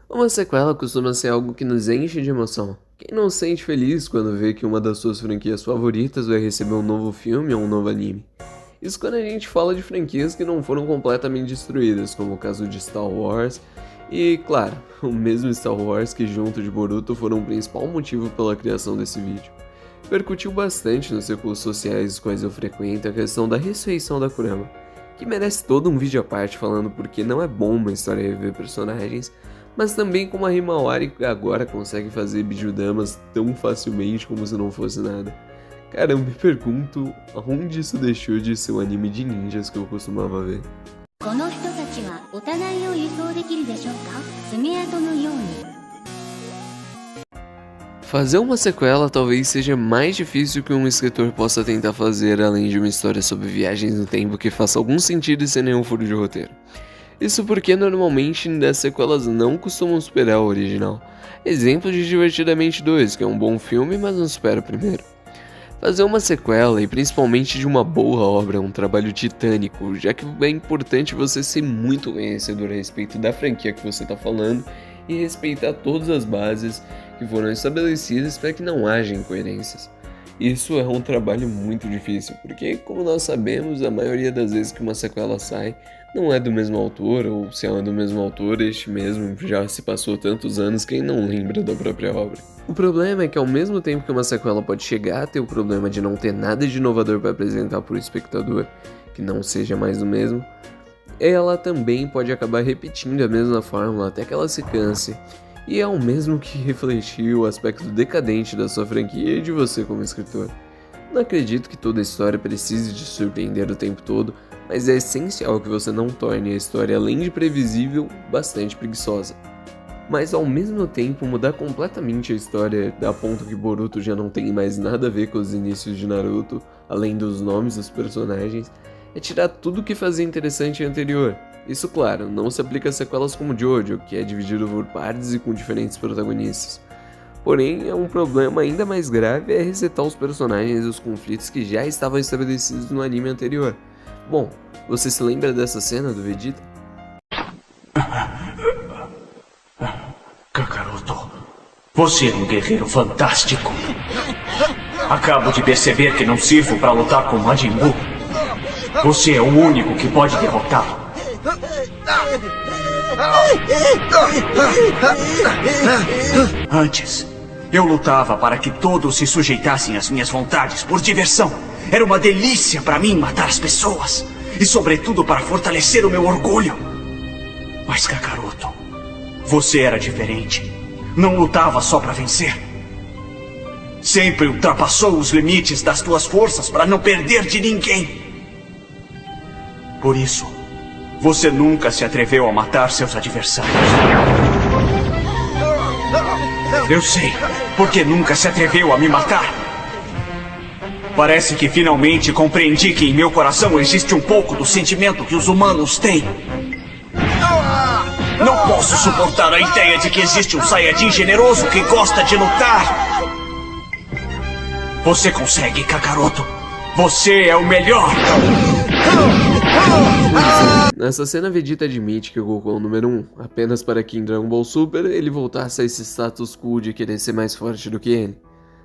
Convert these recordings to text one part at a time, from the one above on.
Uma sequela costuma ser algo que nos enche de emoção. Quem não se sente feliz quando vê que uma das suas franquias favoritas vai receber um novo filme ou um novo anime? Isso quando a gente fala de franquias que não foram completamente destruídas, como o caso de Star Wars, e claro, o mesmo Star Wars que junto de Boruto foram o principal motivo pela criação desse vídeo. Percutiu bastante nos círculos sociais os quais eu frequento a questão da ressurreição da Kurama, que merece todo um vídeo à parte falando porque não é bom uma história rever personagens, mas também como a Himawari agora consegue fazer bijudamas tão facilmente como se não fosse nada. Cara, eu me pergunto aonde isso deixou de ser o anime de ninjas que eu costumava ver. この人たちはお互いを輸送できるでしょうか爪痕のように Fazer uma sequela talvez seja mais difícil que um escritor possa tentar fazer além de uma história sobre viagens no tempo que faça algum sentido e sem nenhum furo de roteiro. Isso porque normalmente as sequelas não costumam superar o original. Exemplo de Divertidamente 2, que é um bom filme, mas não supera o primeiro. Fazer uma sequela, e principalmente de uma boa obra, é um trabalho titânico, já que é importante você ser muito conhecedor a respeito da franquia que você está falando e respeitar todas as bases que foram estabelecidas para que não haja incoerências. Isso é um trabalho muito difícil, porque como nós sabemos, a maioria das vezes que uma sequela sai, não é do mesmo autor, ou se é do mesmo autor, este mesmo já se passou tantos anos que não lembra da própria obra. O problema é que ao mesmo tempo que uma sequela pode chegar a ter o problema de não ter nada de inovador para apresentar para o espectador, que não seja mais do mesmo, ela também pode acabar repetindo a mesma fórmula até que ela se canse, e é o mesmo que refletir o aspecto decadente da sua franquia e de você como escritor. Não acredito que toda história precise de surpreender o tempo todo, mas é essencial que você não torne a história, além de previsível, bastante preguiçosa. Mas ao mesmo tempo mudar completamente a história a ponto que Boruto já não tem mais nada a ver com os inícios de Naruto, além dos nomes dos personagens, é tirar tudo que fazia interessante anterior. Isso, claro, não se aplica a sequelas como Jojo, que é dividido por partes e com diferentes protagonistas. Porém, é um problema ainda mais grave é resetar os personagens e os conflitos que já estavam estabelecidos no anime anterior. Bom, você se lembra dessa cena do Vegeta? Kakaroto, você é um guerreiro fantástico. Acabo de perceber que não sirvo para lutar com Majin Buu. Você é o único que pode derrotá-lo. Antes, eu lutava para que todos se sujeitassem às minhas vontades por diversão. Era uma delícia para mim matar as pessoas. E sobretudo para fortalecer o meu orgulho. Mas Kakaroto, você era diferente. Não lutava só para vencer. Sempre ultrapassou os limites das tuas forças para não perder de ninguém. Por isso, você nunca se atreveu a matar seus adversários. Eu sei, porque nunca se atreveu a me matar. Parece que finalmente compreendi que em meu coração existe um pouco do sentimento que os humanos têm. Não posso suportar a ideia de que existe um Saiyajin generoso que gosta de lutar. Você consegue, Kakaroto. Você é o melhor. Nessa cena, Vegeta admite que o Goku é o número 1, apenas para que em Dragon Ball Super ele voltasse a esse status quo de querer ser mais forte do que ele.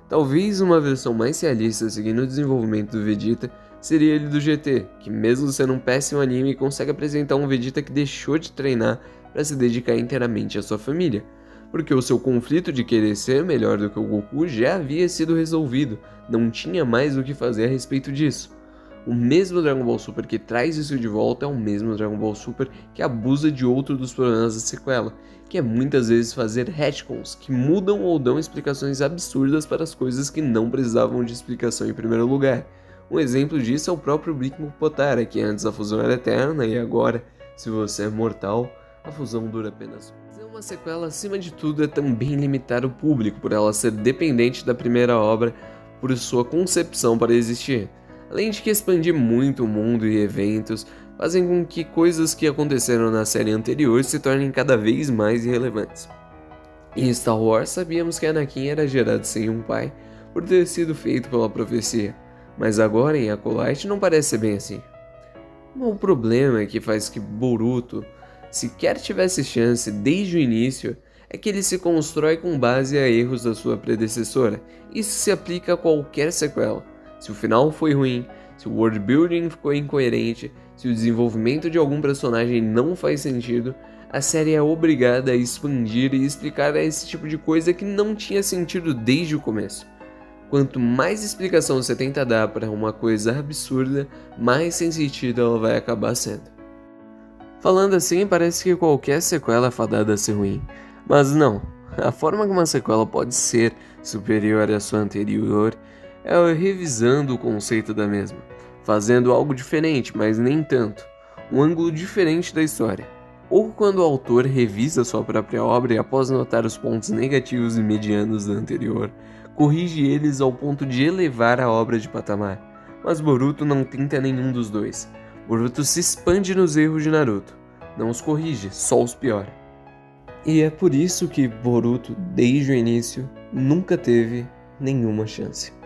Talvez uma versão mais realista seguindo o desenvolvimento do Vegeta seria ele do GT, que mesmo sendo um péssimo anime consegue apresentar um Vegeta que deixou de treinar para se dedicar inteiramente à sua família, porque o seu conflito de querer ser melhor do que o Goku já havia sido resolvido, não tinha mais o que fazer a respeito disso. O mesmo Dragon Ball Super que traz isso de volta é o mesmo Dragon Ball Super que abusa de outro dos problemas da sequela, que é muitas vezes fazer retcons que mudam ou dão explicações absurdas para as coisas que não precisavam de explicação em primeiro lugar. Um exemplo disso é o próprio Bleach Potara, que antes a fusão era eterna e agora, se você é mortal, a fusão dura apenas. Fazer uma sequela acima de tudo é também limitar o público por ela ser dependente da primeira obra por sua concepção para existir. Além de que expandir muito o mundo e eventos fazem com que coisas que aconteceram na série anterior se tornem cada vez mais irrelevantes. Em Star Wars sabíamos que Anakin era gerado sem um pai por ter sido feito pela profecia, mas agora em Acolyte não parece ser bem assim. O problema é que faz que Boruto sequer tivesse chance desde o início é que ele se constrói com base a erros da sua predecessora. Isso se aplica a qualquer sequela. Se o final foi ruim, se o world building ficou incoerente, se o desenvolvimento de algum personagem não faz sentido, a série é obrigada a expandir e explicar esse tipo de coisa que não tinha sentido desde o começo. Quanto mais explicação você tenta dar para uma coisa absurda, mais sem sentido ela vai acabar sendo. Falando assim, parece que qualquer sequela é fadada a ser ruim, mas não. A forma que uma sequela pode ser superior à sua anterior é revisando o conceito da mesma, fazendo algo diferente, mas nem tanto, um ângulo diferente da história. Ou quando o autor revisa sua própria obra e, após notar os pontos negativos e medianos da anterior, corrige eles ao ponto de elevar a obra de patamar. Mas Boruto não tenta nenhum dos dois. Boruto se expande nos erros de Naruto, não os corrige, só os piora. E é por isso que Boruto, desde o início, nunca teve nenhuma chance.